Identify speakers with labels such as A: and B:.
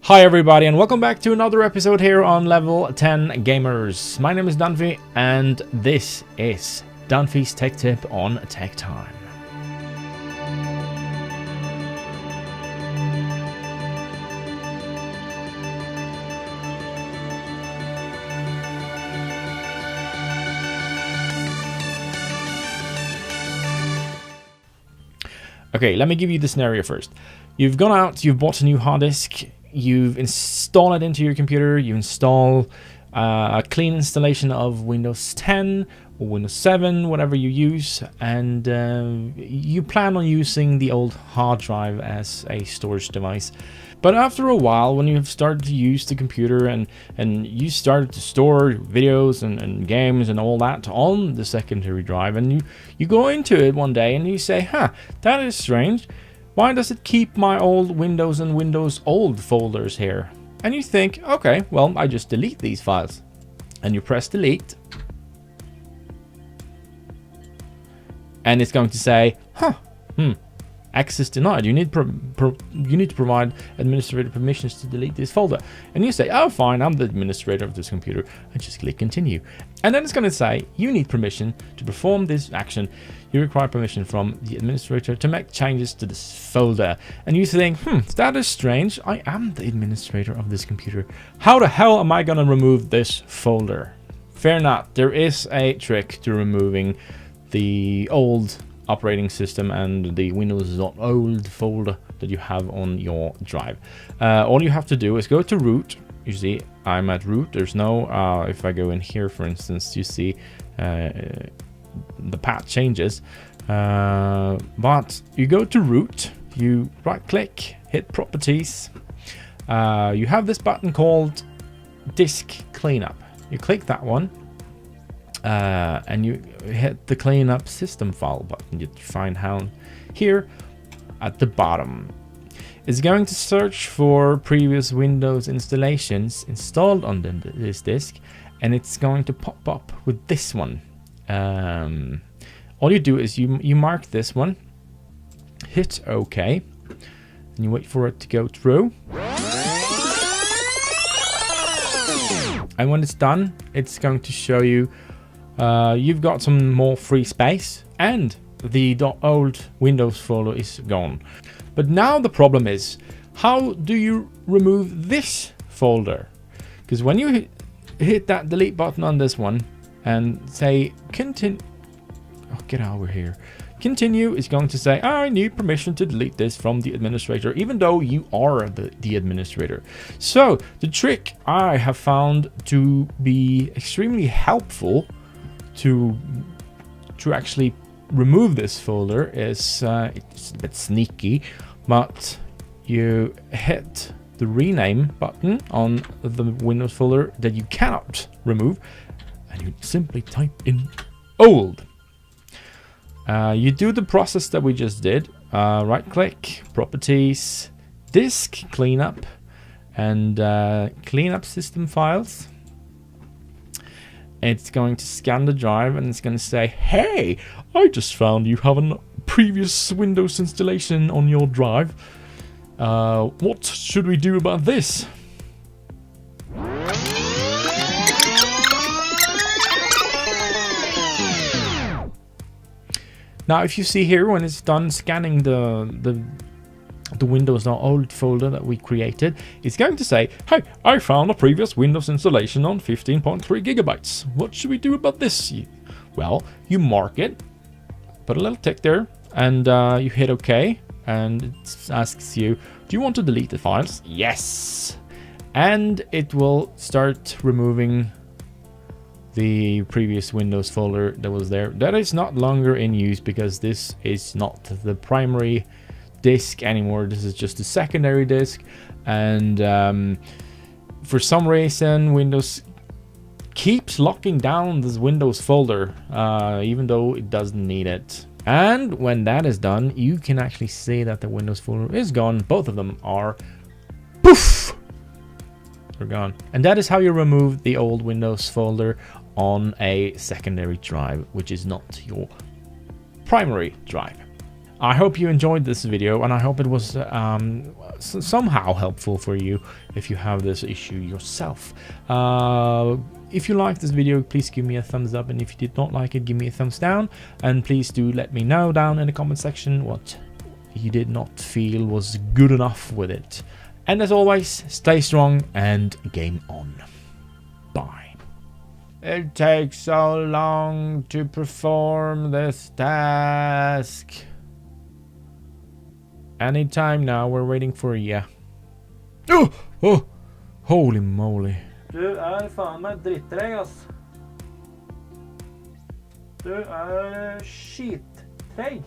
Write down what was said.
A: Hi everybody and welcome back to another episode here on Level 10 Gamers. My name is Dunphy and this is Dunphy's Tech Tip on TechTime. Okay, let me give you the scenario first. You've gone out, you've bought a new hard disk, you've installed it into your computer, you install a clean installation of Windows 10 or Windows 7, whatever you use, and you plan on using the old hard drive as a storage device. But after a while, when you've started to use the computer and you started to store videos and games and all that on the secondary drive, and you go into it one day and you say, huh, that is strange. Why does it keep my old Windows and Windows.old folders here? And you think, okay, well, I just delete these files. And you press delete. And it's going to say, access denied. You need to provide administrator permissions to delete this folder. And you say, oh, fine, I'm the administrator of this computer. And just click continue. And then it's going to say, you need permission to perform this action. You require permission from the administrator to make changes to this folder. And you think, that is strange. I am the administrator of this computer. How the hell am I going to remove this folder? Fear not, there is a trick to removing the old operating system and the Windows.old folder that you have on your drive. All you have to do is go to root. You see I'm at root. There's no if I go in here, for instance, you see the path changes, but you go to root, you right click, hit properties, you have this button called disk cleanup. You click that one, and you hit the cleanup system file button. You find down here at the bottom. It's going to search for previous Windows installations installed on this disk, and it's going to pop up with this one. All you do is you mark this one, hit OK, and you wait for it to go through. And when it's done, it's going to show you you've got some more free space and the .old Windows folder is gone. But now the problem is, how do you remove this folder? Because when you hit that delete button on this one and say continue, get over here, continue is going to say, I need permission to delete this from the administrator, even though you are the administrator. So the trick I have found to be extremely helpful to actually remove this folder is it's a bit sneaky, but you hit the rename button on the Windows folder that you cannot remove, and you simply type in old. You do the process that we just did. Right click, properties, disk cleanup, and clean up system files. It's going to scan the drive and it's going to say, hey, I just found you have a previous Windows installation on your drive. What should we do about this? Now, if you see here, when it's done scanning the Windows.old folder that we created, it's going to say, hey, I found a previous Windows installation on 15.3 gigabytes. What should we do about this? Well, you mark it, put a little tick there, and you hit OK, and it asks you, do you want to delete the files? Yes. And it will start removing the previous Windows folder that was there. That is not longer in use because this is not the primary disk anymore. This is just a secondary disk, and for some reason Windows keeps locking down this Windows folder, even though it doesn't need it. And when that is done, you can actually see that the Windows folder is gone. Both of them are poof, they're gone. And that is how you remove the old Windows folder on a secondary drive, which is not your primary drive. I hope you enjoyed this video, and I hope it was somehow helpful for you if you have this issue yourself. If you liked this video, please give me a thumbs up, and if you did not like it, give me a thumbs down, and please do let me know down in the comment section what you did not feel was good enough with it. And as always, stay strong and game on. Bye. It takes so long to perform this task. Anytime now, we're waiting for you. Oh, holy moly. Du fan meg drittregg, ass. Du shit-tregg.